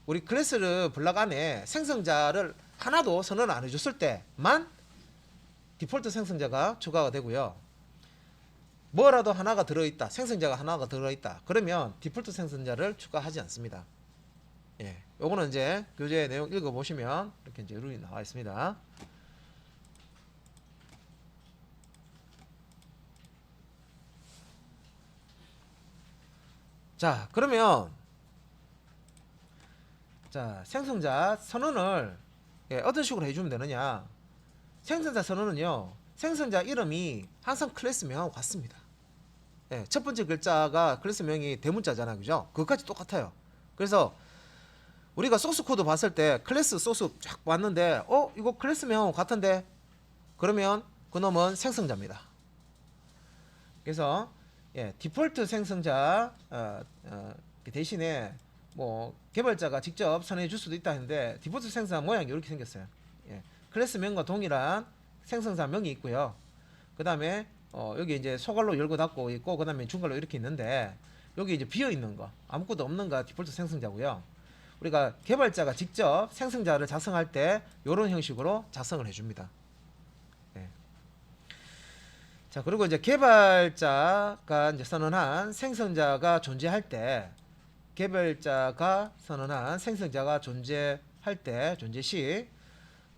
우리 클래스를 블럭 안에 생성자를 하나도 선언 안 해줬을 때만 디폴트 생성자가 추가가 되고요. 뭐라도 하나가 들어있다, 생성자가 하나가 들어있다. 그러면 디폴트 생성자를 추가하지 않습니다. 예, 요거는 이제 교재 내용 읽어보시면 이렇게 이제 룰이 나와 있습니다. 자, 그러면 자, 생성자 선언을 어떤 식으로 해주면 되느냐? 생성자 선언은요, 생성자 이름이 항상 클래스명하고 같습니다. 첫 번째 글자가 클래스명이 대문자잖아요, 그죠? 그것까지 똑같아요. 그래서 우리가 소스 코드 봤을 때 클래스 소스 쫙 봤는데, 이거 클래스명하고 같은데? 그러면 그놈은 생성자입니다. 그래서 디폴트 생성자 대신에 뭐 개발자가 직접 선언해 줄 수도 있다 했는데, 디폴트 생성자 모양이 이렇게 생겼어요. 클래스명과 동일한 생성자명이 있고요. 그 다음에 여기 이제 소갈로 열고 닫고 있고, 그 다음에 중갈로 이렇게 있는데, 여기 이제 비어 있는 거 아무것도 없는 거 디폴트 생성자고요. 우리가 개발자가 직접 생성자를 작성할 때 이런 형식으로 작성을 해줍니다. 자, 그리고 이제 개발자가 이제 선언한 생성자가 존재할 때, 개발자가 선언한 생성자가 존재할 때, 존재 시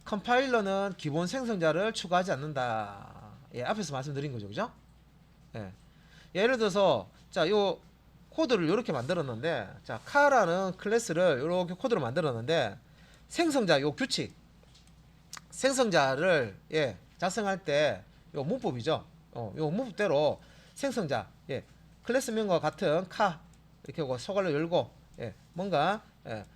컴파일러는 기본 생성자를 추가하지 않는다. 앞에서 말씀드린 거죠, 그죠? 예를 들어서 자, 요 코드를 이렇게 만들었는데, 자, 카라는 클래스를 이렇게 코드로 만들었는데, 생성자 요 규칙, 생성자를 작성할 때 요 문법이죠. 요 문법대로 생성자, 클래스명과 같은 카 이렇게 하고 소갈로 열고, 뭔가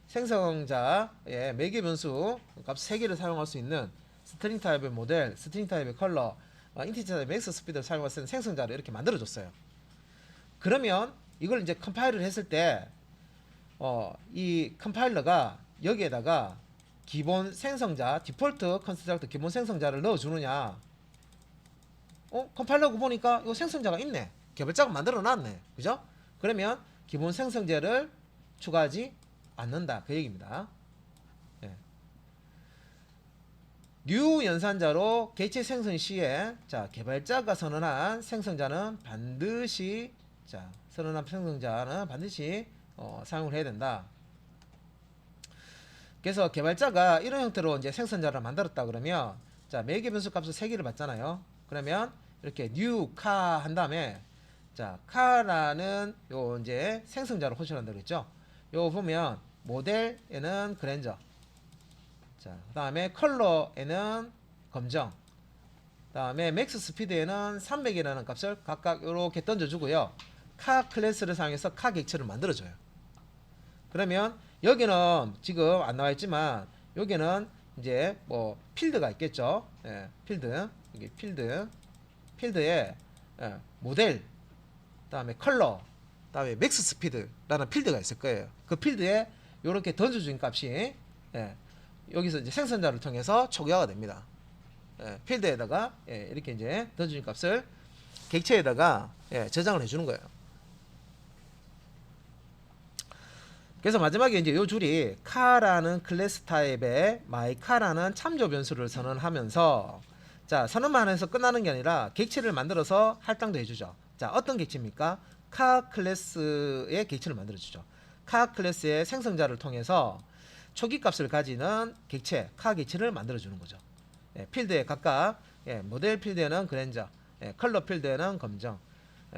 생성자 매개 변수 값 3개를 사용할 수 있는 스트링 타입의 모델, 스트링 타입의 컬러, 인티저 타입의 맥스 스피드를 사용할 수 있는 생성자를 이렇게 만들어 줬어요. 그러면 이걸 이제 컴파일을 했을 때 이 컴파일러가 여기에다가 기본 생성자, 디폴트 컨스트럭터 기본 생성자를 넣어 주느냐? 컴파일러고 보니까 이 생성자가 있네. 개발자가 만들어 놨네. 그죠? 그러면 기본 생성자를 추가하지 않는다. 그 얘기입니다. 뉴 연산자로 객체 생성 시에 자, 개발자가 선언한 생성자는 반드시 선언한 생성자는 반드시 사용을 해야 된다. 그래서 개발자가 이런 형태로 이제 생성자를 만들었다 그러면, 자, 매개 변수 값을 3개를 받잖아요. 그러면 이렇게 new 카 한 다음에, 자, 카라는 요 이제 생성자로 호출한다고 했죠. 요 보면 모델에는 그랜저, 자, 그다음에 컬러에는 검정, 그다음에 맥스 스피드에는 300이라는 값을 각각 이렇게 던져주고요. 카 클래스를 사용해서 카 객체를 만들어줘요. 그러면 여기는 지금 안 나와 있지만 여기는 이제 뭐 필드가 있겠죠. 필드, 여기 필드에 모델, 그다음에 컬러, 그다음에 맥스 스피드라는 필드가 있을 거예요. 그 필드에 이렇게 던져준 값이 여기서 이제 생성자를 통해서 초기화가 됩니다. 필드에다가 이렇게 이제 던져준 값을 객체에다가 저장을 해주는 거예요. 그래서 마지막에 이제 요 줄이 카라는 클래스 타입의 마이카라는 참조 변수를 선언하면서, 자, 선언만 해서 끝나는 게 아니라 객체를 만들어서 할당도 해주죠. 자, 어떤 객체입니까? 카 클래스의 객체를 만들어주죠. 카 클래스의 생성자를 통해서 초기 값을 가지는 객체, 카 객체를 만들어주는 거죠. 필드에 각각 모델 필드에는 그랜저, 컬러 필드에는 검정,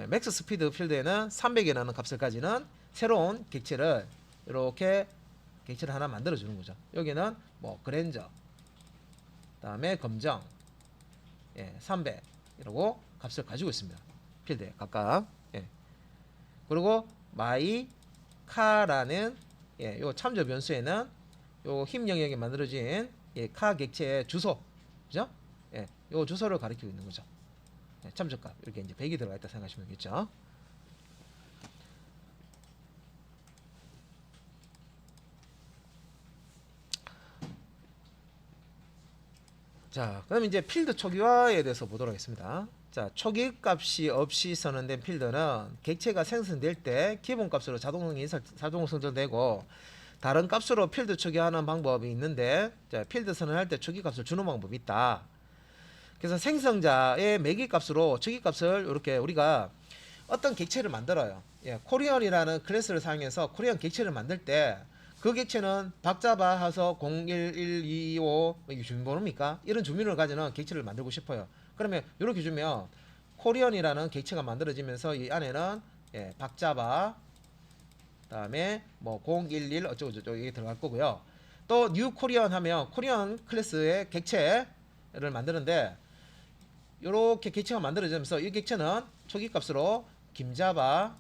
맥스 스피드 필드에는 300이라는 값을 가지는 새로운 객체를 이렇게 객체를 하나 만들어 주는 거죠. 여기는 뭐 그랜저, 다음에 검정, 300 이러고 값을 가지고 있습니다. 필드에 각각. 그리고 마이 카라는 요 참조 변수에는 요 힘 영역에 만들어진 카 객체의 주소, 그죠? 요 주소를 가리키고 있는 거죠. 참조값 이렇게 이제 100이 들어가 있다 생각하시면 되겠죠. 자, 그럼 이제 필드 초기화에 대해서 보도록 하겠습니다. 자, 초기 값이 없이 선언된 필드는 객체가 생성될 때 기본 값으로 자동 선정되고, 다른 값으로 필드 초기화하는 방법이 있는데, 자, 필드 선언할 때 초기 값을 주는 방법이 있다. 그래서 생성자의 매기 값으로 초기 값을 이렇게 우리가 어떤 객체를 만들어요. 코리언이라는 클래스를 사용해서 코리언 객체를 만들 때, 그 객체는 박자바 하서 01125 이게 주민번호입니까? 이런 주민을 가지는 객체를 만들고 싶어요. 그러면 이렇게 주면 코리언이라는 객체가 만들어지면서 이 안에는 박자바 다음에 뭐 011 어쩌고 저쩌고 이게 들어갈 거고요. 또 뉴 코리안 하면 코리안 클래스의 객체를 만드는데 이렇게 객체가 만들어지면서 이 객체는 초기 값으로 김자바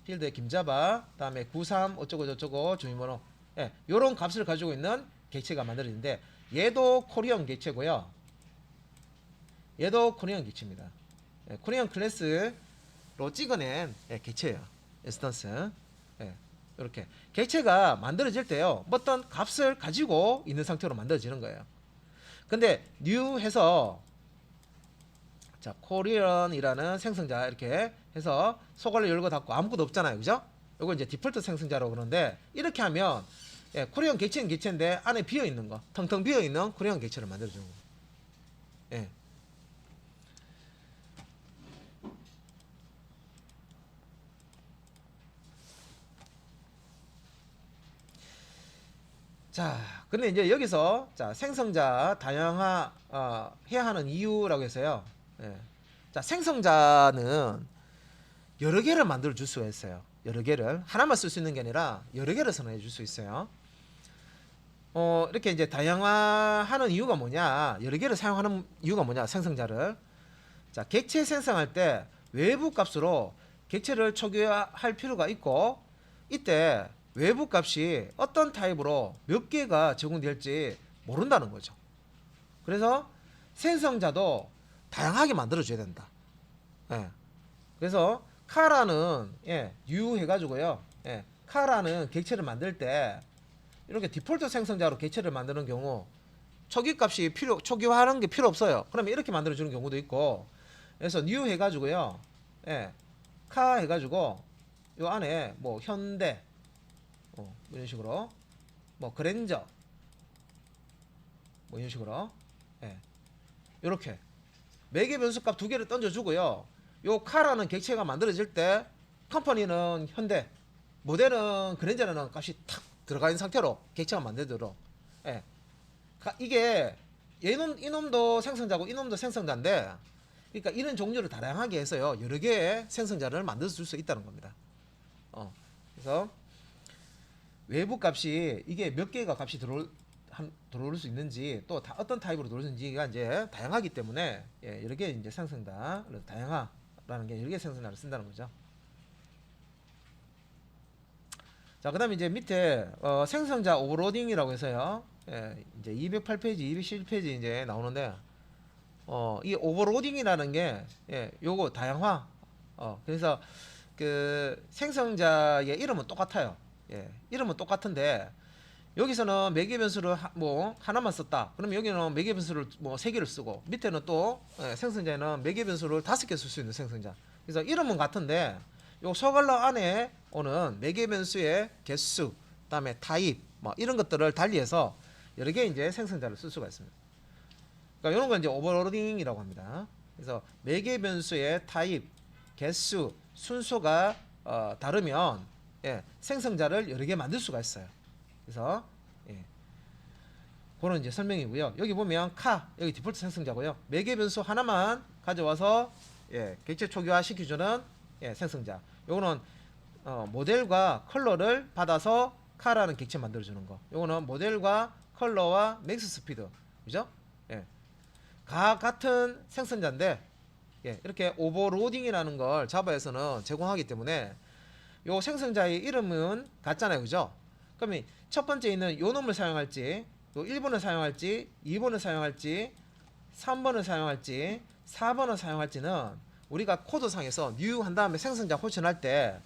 필드에 김자바 다음에 93 어쩌고 저쩌고 주민번호 예, 요런 값을 가지고 있는 객체가 만들어지는데 얘도 코리안 객체고요. 얘도 코리안 객체입니다. 예, 코리안 클래스로 찍어낸 예, 객체예요. 인스턴스. 예, 이렇게 객체가 만들어질 때요. 어떤 값을 가지고 있는 상태로 만들어지는 거예요. 근데 new 해서 자 코리안이라는 생성자 이렇게 해서 소괄호 열고 닫고 아무것도 없잖아요. 그죠? 요거 이제 디폴트 생성자라고 그러는데 이렇게 하면 예, 코리안 객체는 객체인데 안에 비어있는 거 텅텅 비어있는 코리안 객체를 만들어주는 거예요. 예. 자, 근데 이제 여기서 자 생성자 다양화 해야 하는 이유라고 해서요. 예. 자, 생성자는 여러 개를 만들어 줄 수가 있어요. 여러 개를 하나만 쓸 수 있는 게 아니라 여러 개를 선언해 줄 수 있어요. 이렇게 이제 다양화하는 이유가 뭐냐? 여러 개를 사용하는 이유가 뭐냐? 생성자를 자 객체 생성할 때 외부 값으로 객체를 초기화할 필요가 있고 이때 외부 값이 어떤 타입으로 몇 개가 제공될지 모른다는 거죠. 그래서 생성자도 다양하게 만들어 줘야 된다. 예. 그래서 카라는 예, U 해가지고요. 예, 카라는 객체를 만들 때 이렇게 디폴트 생성자로 객체를 만드는 경우 초기 값이 초기화하는 게 필요 없어요. 그러면 이렇게 만들어 주는 경우도 있고. 그래서 new 해가지고요. 예, 카 해가지고 요 안에 뭐 현대 이런 식으로 뭐 그랜저 뭐 이런 식으로 예, 요렇게 매개 변수값 두 개를 던져주고요. 요 카라는 객체가 만들어질 때 컴퍼니는 현대, 모델은 그랜저라는 값이 탁 들어가 있는 상태로 객체가 만들도록 예. 이게 이놈도 생성자고 이놈도 생성자인데 그러니까 이런 종류를 다양하게 해서요 여러 개의 생성자를 만들어 줄 수 있다는 겁니다. 그래서 외부 값이 이게 몇 개가 값이 들어올 수 있는지 또 어떤 타입으로 들어올 수 있는지가 이제 다양하기 때문에 예, 여러 개 이제 생성자 다양화라는 게 여러 개 생성자를 쓴다는 거죠. 자, 그다음에 이제 밑에 생성자 오버로딩이라고 해서요. 예, 이제 208페이지, 211페이지 이제 나오는데 이 오버로딩이라는 게 예, 요거 다양화. 그래서 그 생성자의 이름은 똑같아요. 예, 이름은 똑같은데 여기서는 매개 변수를 뭐 하나만 썼다. 그러면 여기는 매개 변수를 뭐 세 개를 쓰고 밑에는 또 예, 생성자에는 매개 변수를 5개 쓸 수 있는 생성자. 그래서 이름은 같은데 요 소괄호 안에 오는 매개 변수의 개수, 그다음에 타입, 뭐 이런 것들을 달리해서 여러 개 이제 생성자를 쓸 수가 있습니다. 그러니까 이런 건 이제 오버로딩이라고 합니다. 그래서 매개 변수의 타입, 개수, 순서가 다르면 예, 생성자를 여러 개 만들 수가 있어요. 그래서 예, 그런 이제 설명이고요. 여기 보면 여기 디폴트 생성자고요. 매개 변수 하나만 가져와서 예, 객체 초기화 시켜주는 예, 생성자. 요거는 모델과 컬러를 받아서 카라는 객체 만들어주는 거. 요거는 모델과 컬러와 맥스 스피드, 그죠? 예, 같은 생성자인데 예, 이렇게 오버로딩이라는 걸 자바에서는 제공하기 때문에 요 생성자의 이름은 같잖아요, 그죠? 그러면 첫 번째 있는 요 놈을 사용할지, 요 1번을 사용할지, 2번을 사용할지, 3번을 사용할지, 4번을 사용할지는 우리가 코드상에서 new 한 다음에 생성자 호출할 때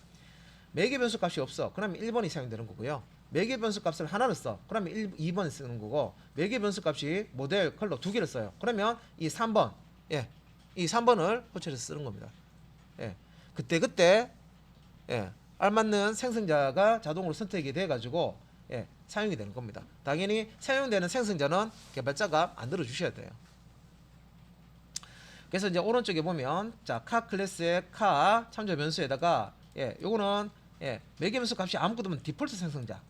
매개 변수 값이 없어. 그러면 1번이 사용되는 거고요. 매개 변수 값을 하나를 써. 그러면 2번 쓰는 거고 매개 변수 값이 모델, 컬러 두 개를 써요. 그러면 이 3번, 예, 이 3번을 호출해서 쓰는 겁니다. 예, 그때 예, 알맞는 생성자가 자동으로 선택이 돼가지고 예, 사용이 되는 겁니다. 당연히 사용되는 생성자는 개발자가 만들어 주셔야 돼요. 그래서 이제 오른쪽에 보면 자, 카 클래스의 카 참조 변수에다가 예, 요거는 예, 매개 변수 값이 아무것도 없는 디폴트 생성자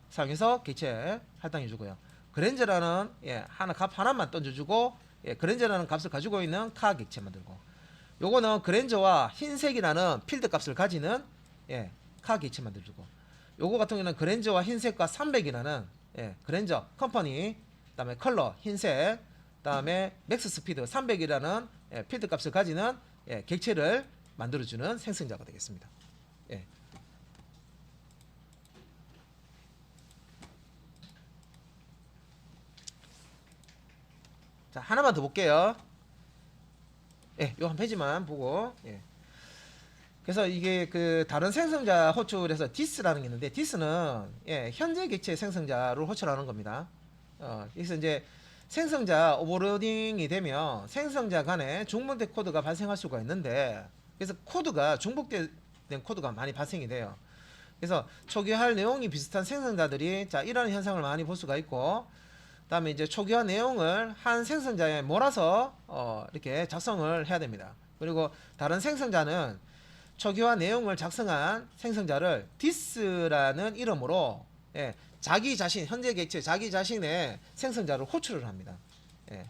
사용해서 객체 할당해 주고요. 그랜저라는 예, 값 하나만 던져 주고 예, 그랜저라는 값을 가지고 있는 카 객체 만들고 요거는 그랜저와 흰색이라는 필드 값을 가지는 예, 카 객체 만들어주고, 요거 같은 경우는 그랜저와 흰색과 300이라는 예, 그랜저 컴퍼니, 그다음에 컬러 흰색, 그다음에 맥스 스피드 300이라는 예, 필드 값을 가지는 예, 객체를 만들어주는 생성자가 되겠습니다. 예. 자, 하나만 더 볼게요. 예, 요 한 페이지만 보고. 예. 그래서 이게 그 다른 생성자 호출에서 디스라는 게 있는데, 디스는 예, 현재 객체 생성자를 호출하는 겁니다. 그래서 이제 생성자 오버로딩이 되면 생성자 간에 중복된 코드가 발생할 수가 있는데, 그래서 코드가 중복된 코드가 많이 발생이 돼요. 그래서 초기화할 내용이 비슷한 생성자들이 자 이런 현상을 많이 볼 수가 있고, 그다음에 이제 초기화 내용을 한 생성자에 몰아서 이렇게 작성을 해야 됩니다. 그리고 다른 생성자는 초기화 내용을 작성한 생성자를 디스라는 이름으로 예, 자기 자신, 현재 객체 자기 자신의 생성자를 호출을 합니다. 예.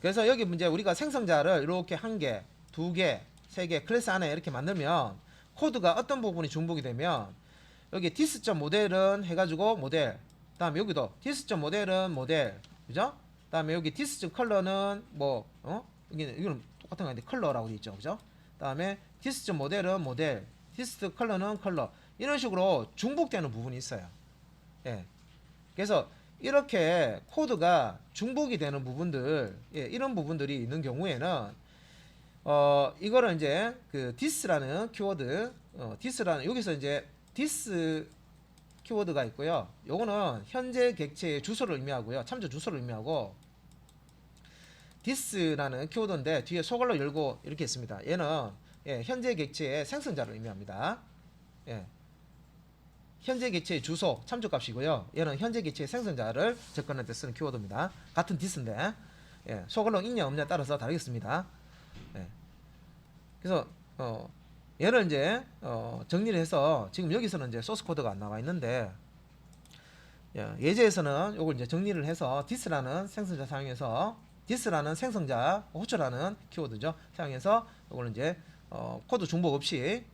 그래서 여기 문제 우리가 생성자를 이렇게 한 개, 두 개, 세 개 클래스 안에 이렇게 만들면 코드가 어떤 부분이 중복이 되면 여기 dis.모델은 해가지고 모델, 다음에 여기도 dis.모델은 모델, 그죠? 다음에 여기 dis.컬러는 뭐 이거는 똑같은 거 아닌데 컬러라고 되어 있죠, 그죠? 다음에 dis.모델은 모델, dis.컬러는 컬러, 이런 식으로 중복되는 부분이 있어요. 예. 그래서 이렇게 코드가 중복이 되는 부분들, 예, 이런 부분들이 있는 경우에는 이거를 이제 그 this라는 키워드, this라는 여기서 이제 this 키워드가 있고요. 요거는 현재 객체의 주소를 의미하고요. 참조 주소를 의미하고, this라는 키워드인데 뒤에 소괄호 열고 이렇게 있습니다. 얘는 예, 현재 객체의 생성자를 의미합니다. 예. 현재 객체의 주소 참조값이고요. 얘는 현재 객체의 생성자를 접근할 때 쓰는 키워드입니다. 같은 this인데 예, 소괄호 있냐 없냐에 따라서 다르겠습니다. 예. 그래서 얘를 이제 정리를 해서 지금 여기서는 이제 소스 코드가 안 나와 있는데, 예제에서는 요걸 이제 정리를 해서 this라는 생성자 사용해서 this라는 생성자 호출하는 키워드죠. 사용해서 요걸 이제 코드 중복 없이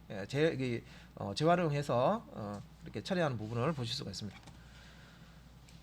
재활용해서 이렇게 처리하는 부분을 보실 수가 있습니다.